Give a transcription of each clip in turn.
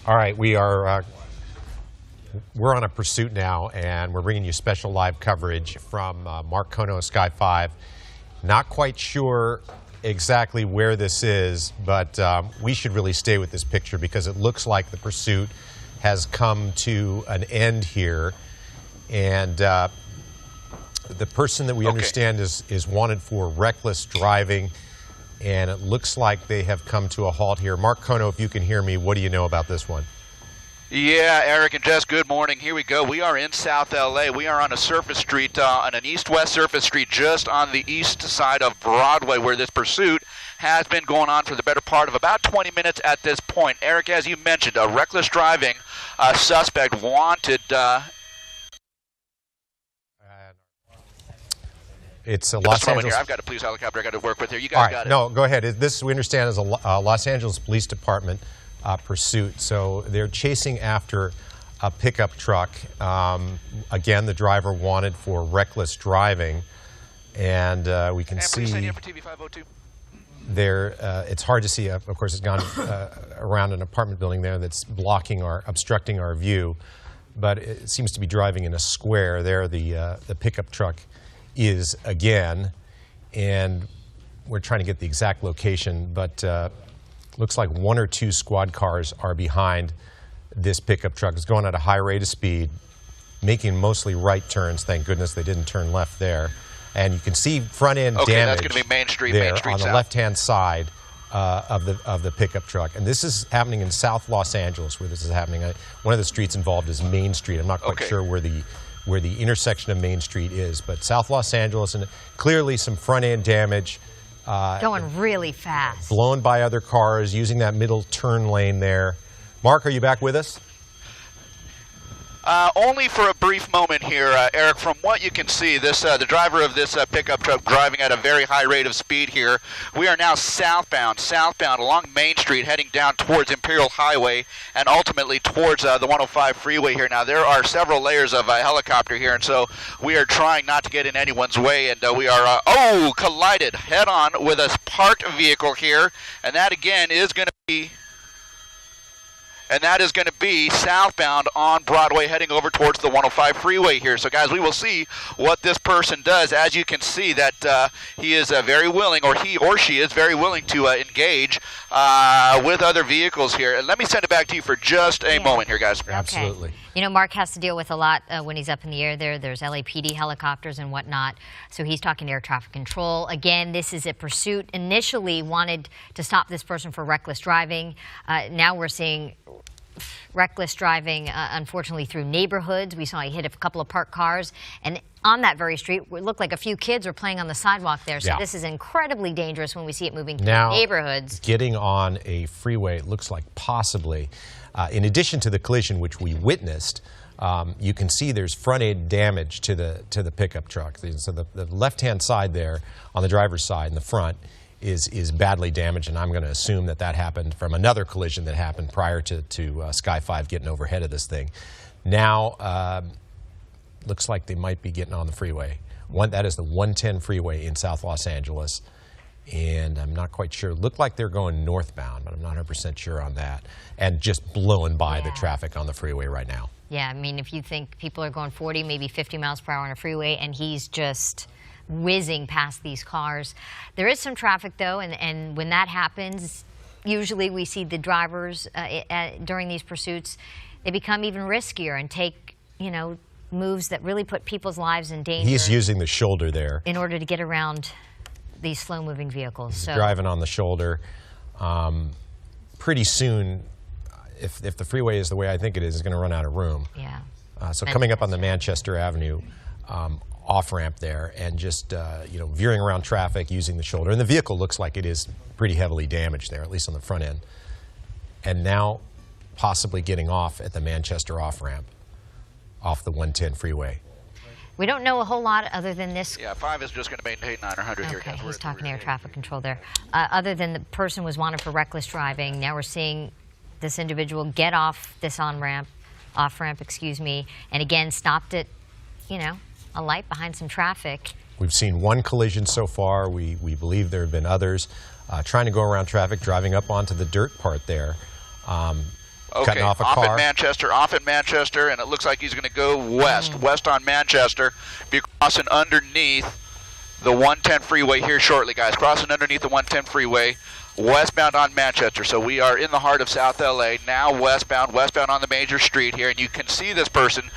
All right, we're on a pursuit now, and we're bringing you special live coverage from Mark Kono of Sky 5. Not quite sure exactly where this is, but we should really stay with this picture because it looks like the pursuit has come to an end here. And the person that we understand is wanted for reckless driving, and it looks like they have come to a halt here. Mark Kono, if you can hear me, what do you know about this one? Yeah, Eric and Jess, good morning. Here we go. We are in South LA. We are on a surface street, on an east-west surface street just on the east side of Broadway, where this pursuit has been going on for the better part of about 20 minutes at this point. Eric, as you mentioned, a reckless driving suspect wanted. It's a Los Angeles. Here. I've got a police helicopter I got to work with here. You guys got it. No, go ahead. This, we understand, is a Los Angeles Police Department pursuit. So they're chasing after a pickup truck. Again, the driver wanted for reckless driving, and we can see for TV 502. there. It's hard to see. Of course, it's gone around an apartment building there that's blocking or obstructing our view, but it seems to be driving in a square. There, the pickup truck is again, and we're trying to get the exact location, but looks like one or two squad cars are behind this pickup truck. It's going at a high rate of speed, making mostly right turns. Thank goodness they didn't turn left there. And you can see front end damage. That's going to be Main Street, there Main Street on the south. left-hand side of the pickup truck. And this is happening in South Los Angeles, where this is happening. One of the streets involved is Main Street. I'm not quite sure where the intersection of Main Street is, but South Los Angeles, and clearly some front-end damage. Going really fast. Blown by other cars, using that middle turn lane there. Mark, are you back with us? Only for a brief moment here, Eric. From what you can see, the driver of this pickup truck driving at a very high rate of speed here. We are now southbound along Main Street, heading down towards Imperial Highway and ultimately towards the 105 freeway here. Now, there are several layers of helicopter here, and so we are trying not to get in anyone's way, and we are, collided head-on with a parked vehicle here, and that, again, is going to be... southbound on Broadway, heading over towards the 105 freeway here. So, guys, we will see what this person does. As you can see, that he is very willing, or he or she is very willing to engage with other vehicles here. And let me send it back to you for just a moment here, guys. Absolutely. You know, Mark has to deal with a lot when he's up in the air there. There's LAPD helicopters and whatnot. So he's talking to air traffic control. Again, this is a pursuit. Initially wanted to stop this person for reckless driving. Now we're seeing reckless driving, unfortunately, through neighborhoods. We saw he hit a couple of parked cars. And on that very street, it looked like a few kids were playing on the sidewalk there. So this is incredibly dangerous when we see it moving through neighborhoods. Getting on a freeway, it looks like possibly, in addition to the collision which we witnessed, you can see there's front-end damage to the pickup truck. So the left-hand side there, on the driver's side in the front, is badly damaged, and I'm going to assume that happened from another collision that happened prior to Sky 5 getting overhead of this thing. Now, looks like they might be getting on the freeway. That is the 110 freeway in South Los Angeles, and I'm not quite sure. Looked like they're going northbound, but I'm not 100% sure on that, and just blowing by the traffic on the freeway right now. Yeah, I mean, if you think people are going 40, maybe 50 miles per hour on a freeway, and he's just whizzing past these cars. There is some traffic, though, and when that happens, usually we see the drivers during these pursuits, they become even riskier and take, moves that really put people's lives in danger. He's using the shoulder there in order to get around these slow-moving vehicles. He's driving on the shoulder. Pretty soon, if the freeway is the way I think it is, it's going to run out of room. Yeah. So coming up on the Manchester Avenue off-ramp there, and just veering around traffic using the shoulder. And the vehicle looks like it is pretty heavily damaged there, at least on the front end. And now possibly getting off at the Manchester off-ramp, off the 110 freeway. We don't know a whole lot other than this. Yeah, 5 is just going to maintain 900 here. Okay, he's talking to air traffic control there. Other than the person was wanted for reckless driving, now we're seeing this individual get off this off-ramp, excuse me, and again stopped at, a light behind some traffic. We've seen one collision so far. We believe there have been others. Trying to go around traffic, driving up onto the dirt part there. Okay, off a off car. at Manchester, and it looks like he's going to go west on Manchester, be crossing underneath the 110 freeway here shortly, guys. Crossing underneath the 110 freeway, westbound on Manchester. So we are in the heart of South LA, now westbound on the major street here, and you can see this person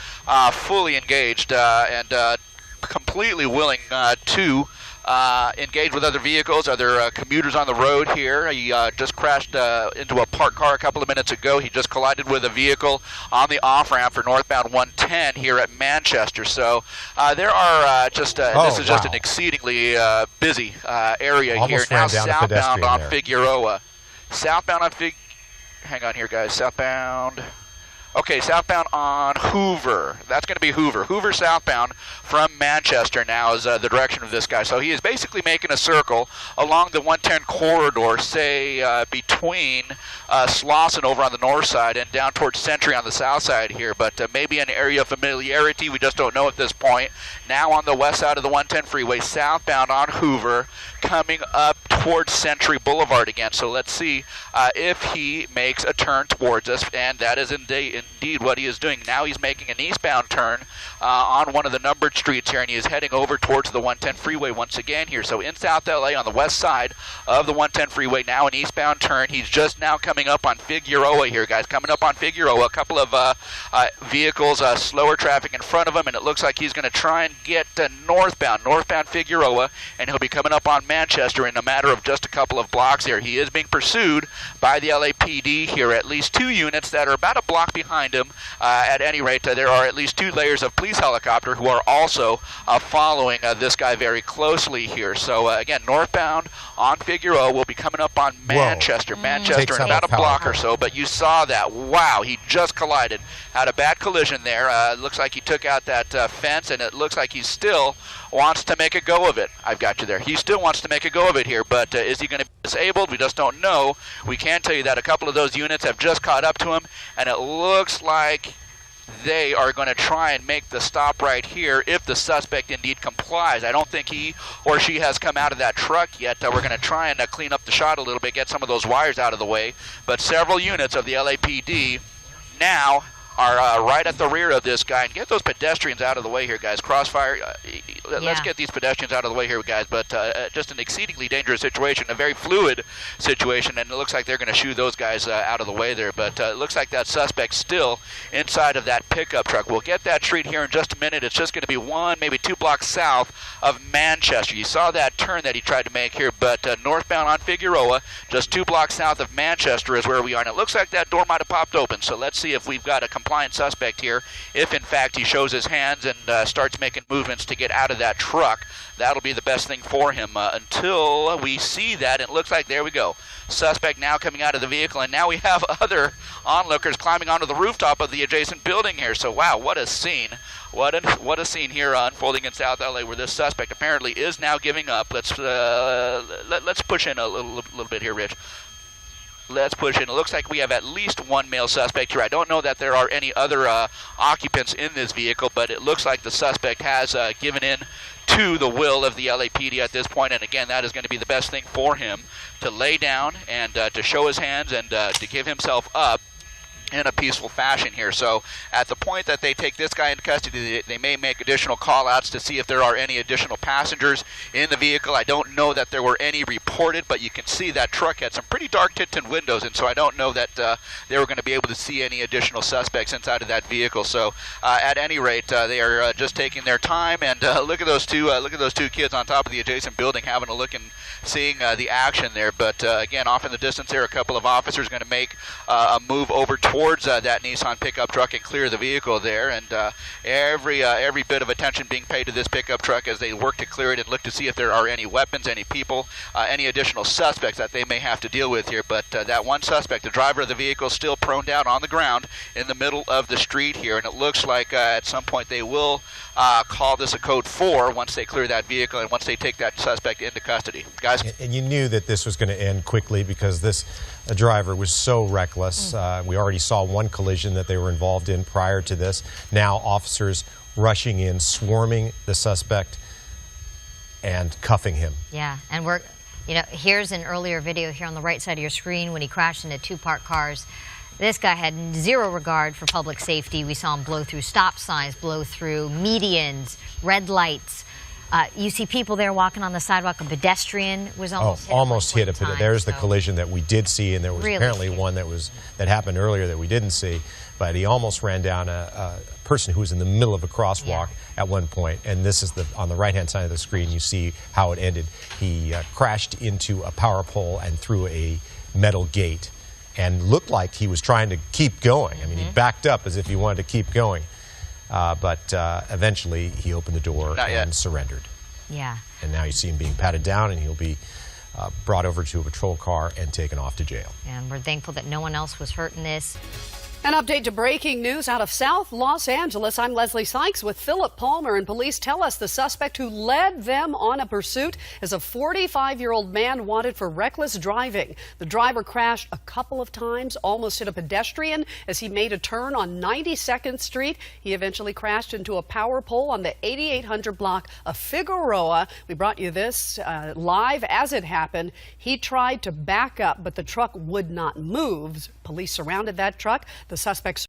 fully engaged and completely willing to engage with other vehicles, other commuters on the road here. He just crashed into a parked car a couple of minutes ago. He just collided with a vehicle on the off-ramp for northbound 110 here at Manchester. So there are this is just an exceedingly busy area Almost here. Now ran down a southbound pedestrian on there. Figueroa. Southbound on hang on here, guys. Southbound. Okay, southbound on Hoover. That's going to be Hoover. Hoover southbound from Manchester now is the direction of this guy. So he is basically making a circle along the 110 corridor, say between Slauson over on the north side and down towards Century on the south side here. But maybe an area of familiarity. We just don't know at this point. Now on the west side of the 110 freeway, southbound on Hoover, coming up towards Century Boulevard again. So let's see if he makes a turn towards us, and that is indeed what he is doing. Now he's making an eastbound turn on one of the numbered streets here, and he is heading over towards the 110 freeway once again here. So in South LA on the west side of the 110 freeway, now an eastbound turn. He's just now coming up on Figueroa here, guys. Coming up on Figueroa, a couple of vehicles, slower traffic in front of him, and it looks like he's going to try and get northbound Figueroa, and he'll be coming up on Manchester in a matter of just a couple of blocks here. He is being pursued by the LAPD here. At least 2 units that are about a block behind him. At any rate, there are at least 2 layers of police helicopter who are also following this guy very closely here. So again, northbound on Figueroa will be coming up on Manchester. Manchester in about a block or so, but you saw that. Wow, he just collided. Had a bad collision there. Looks like he took out that fence, and it looks like he still wants to make a go of it. I've got you there. He still wants to make a go of it here, but is he going to be disabled? We just don't know. We can tell you that a couple of those units have just caught up to him, and it looks like they are going to try and make the stop right here if the suspect indeed complies. I don't think he or she has come out of that truck yet. We're going to try and clean up the shot a little bit, get some of those wires out of the way, but several units of the LAPD now are right at the rear of this guy, and get those pedestrians out of the way here, guys. Crossfire, let's get these pedestrians out of the way here, guys, but just an exceedingly dangerous situation, a very fluid situation, and it looks like they're going to shoo those guys out of the way there, but it looks like that suspect's still inside of that pickup truck. We'll get that street here in just a minute. It's just going to be 1, maybe 2 blocks south of Manchester. You saw that turn that he tried to make here, but northbound on Figueroa, just 2 blocks south of Manchester is where we are, and it looks like that door might have popped open, so let's see if we've got a compliant suspect here. If in fact he shows his hands and starts making movements to get out of that truck, that'll be the best thing for him until we see that. It looks like, there we go, suspect now coming out of the vehicle, and now we have other onlookers climbing onto the rooftop of the adjacent building here. So wow, what a scene. What a scene here unfolding in South LA, where this suspect apparently is now giving up. Let's push in a little bit here, Rich. Let's push in. It looks like we have at least 1 male suspect here. I don't know that there are any other occupants in this vehicle, but it looks like the suspect has given in to the will of the LAPD at this point. And again, that is going to be the best thing for him, to lay down and to show his hands and to give himself up in a peaceful fashion here. So at the point that they take this guy into custody, they may make additional call-outs to see if there are any additional passengers in the vehicle. I don't know that there were any reported, but you can see that truck had some pretty dark tinted windows, and so I don't know that they were going to be able to see any additional suspects inside of that vehicle. So at any rate, they are just taking their time, and look at those two kids on top of the adjacent building having a look and seeing the action there. But again, off in the distance there, a couple of officers going to make a move over towards that Nissan pickup truck and clear the vehicle there, and every bit of attention being paid to this pickup truck as they work to clear it and look to see if there are any weapons, any people, any additional suspects that they may have to deal with here. But that one suspect, the driver of the vehicle, still prone down on the ground in the middle of the street here, and it looks like at some point they will call this a code 4 once they clear that vehicle and once they take that suspect into custody. Guys? And you knew that this was going to end quickly because this driver was so reckless. We already saw one collision that they were involved in prior to this. Now officers rushing in, swarming the suspect and cuffing him. Yeah, and here's an earlier video here on the right side of your screen when he crashed into 2 parked cars. This guy had zero regard for public safety. We saw him blow through stop signs, blow through medians, red lights. You see people there walking on the sidewalk. A pedestrian was almost hit. Hit a pedestrian. There's the collision that we did see, and there was apparently one that happened earlier that we didn't see. But he almost ran down a person who was in the middle of a crosswalk at one point. And this is on the right-hand side of the screen. You see how it ended. He crashed into a power pole and through a metal gate, and looked like he was trying to keep going. I mean, he backed up as if he wanted to keep going. But eventually, he opened the door and surrendered. Yeah. And now you see him being patted down, and he'll be brought over to a patrol car and taken off to jail. And we're thankful that no one else was hurt in this. An update to breaking news out of South Los Angeles. I'm Leslie Sykes with Philip Palmer, and police tell us the suspect who led them on a pursuit is a 45-year-old man wanted for reckless driving. The driver crashed a couple of times, almost hit a pedestrian as he made a turn on 92nd Street. He eventually crashed into a power pole on the 8800 block of Figueroa. We brought you this live as it happened. He tried to back up, but the truck would not move. Police surrounded that truck. The suspects